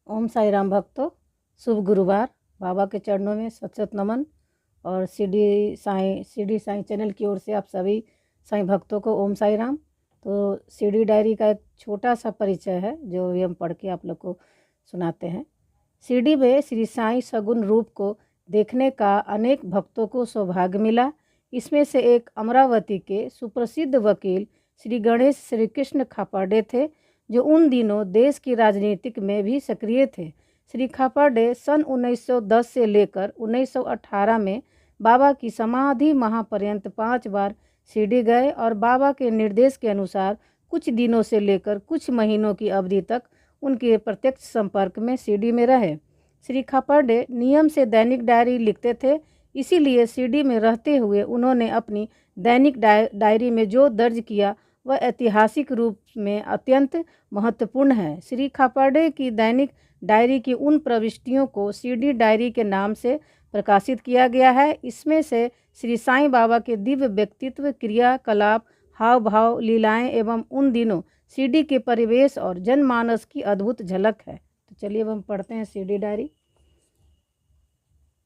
ओम साई राम भक्तों, शुभ गुरुवार। बाबा के चरणों में सत सत नमन। और सीडी साई चैनल की ओर से आप सभी साईं भक्तों को ओम साई राम। तो सीडी डायरी का एक छोटा सा परिचय है जो भी हम पढ़ के आप लोग को सुनाते हैं। सीडी में श्री साईं सगुण रूप को देखने का अनेक भक्तों को सौभाग्य मिला। इसमें से एक अमरावती के सुप्रसिद्ध वकील श्री गणेश श्री कृष्ण खापाडे थे, जो उन दिनों देश की राजनीतिक में भी सक्रिय थे। श्री खापाडे सन 1910 से लेकर 1918 में बाबा की समाधि महापर्यंत 5 बार शिरडी गए और बाबा के निर्देश के अनुसार कुछ दिनों से लेकर कुछ महीनों की अवधि तक उनके प्रत्यक्ष संपर्क में शिरडी में रहे। श्री खापाडे नियम से दैनिक डायरी लिखते थे, इसीलिए शिरडी में रहते हुए उन्होंने अपनी दैनिक डायरी में जो दर्ज किया वह ऐतिहासिक रूप में अत्यंत महत्वपूर्ण है। श्री खापाडे की दैनिक डायरी की उन प्रविष्टियों को सीडी डायरी के नाम से प्रकाशित किया गया है। इसमें से श्री साईं बाबा के दिव्य व्यक्तित्व, क्रियाकलाप, हाव भाव, लीलाएं एवं उन दिनों सीडी के परिवेश और जनमानस की अद्भुत झलक है। तो चलिए अब हम पढ़ते हैं सीडी डायरी।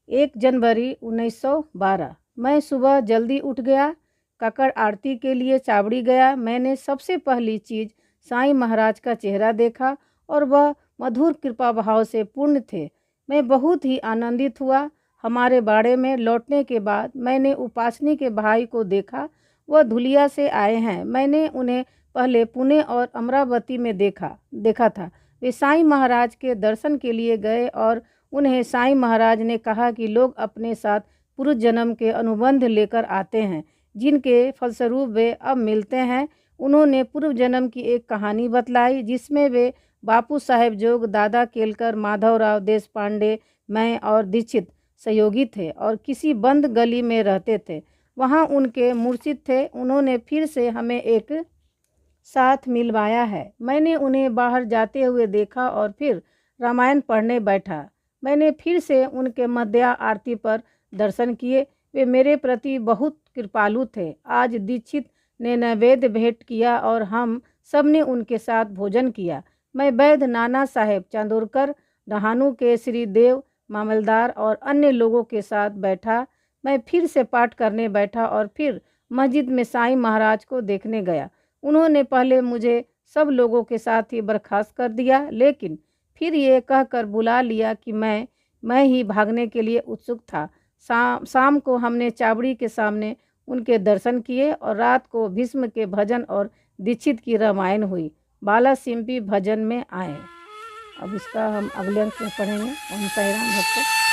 1 जनवरी 1912। मैं सुबह जल्दी उठ गया, काकड़ आरती के लिए चावड़ी गया। मैंने सबसे पहली चीज़ साईं महाराज का चेहरा देखा और वह मधुर कृपा भाव से पूर्ण थे। मैं बहुत ही आनंदित हुआ। हमारे बाड़े में लौटने के बाद मैंने उपासनी के भाई को देखा, वह धुलिया से आए हैं। मैंने उन्हें पहले पुणे और अमरावती में देखा था। वे साईं महाराज के दर्शन के लिए गए और उन्हें साईं महाराज ने कहा कि लोग अपने साथ पूर्व जन्म के अनुबंध लेकर आते हैं, जिनके फलस्वरूप वे अब मिलते हैं। उन्होंने पूर्व जन्म की एक कहानी बतलाई जिसमें वे बापू साहेब जोग, दादा केलकर, माधवराव देशपांडे, मैं और दीक्षित सहयोगी थे और किसी बंद गली में रहते थे। वहाँ उनके मुर्शिद थे। उन्होंने फिर से हमें एक साथ मिलवाया है। मैंने उन्हें बाहर जाते हुए देखा और फिर रामायण पढ़ने बैठा। मैंने फिर से उनके मध्या आरती पर दर्शन किए। वे मेरे प्रति बहुत कृपालु थे। आज दीक्षित ने नैवेद्य भेंट किया और हम सब ने उनके साथ भोजन किया। मैं वैद्य नाना साहेब चांदोरकर, डहानू के श्री देव मामलदार और अन्य लोगों के साथ बैठा। मैं फिर से पाठ करने बैठा और फिर मस्जिद में साईं महाराज को देखने गया। उन्होंने पहले मुझे सब लोगों के साथ ही बर्खास्त कर दिया, लेकिन फिर ये कहकर बुला लिया कि मैं ही भागने के लिए उत्सुक था। शाम को हमने चावड़ी के सामने उनके दर्शन किए और रात को भीष्म के भजन और दीक्षित की रामायण हुई। बाला सिंपी भजन में आए। अब इसका हम अगले अंक में पढ़ेंगे। ओम साई राम भक्तों।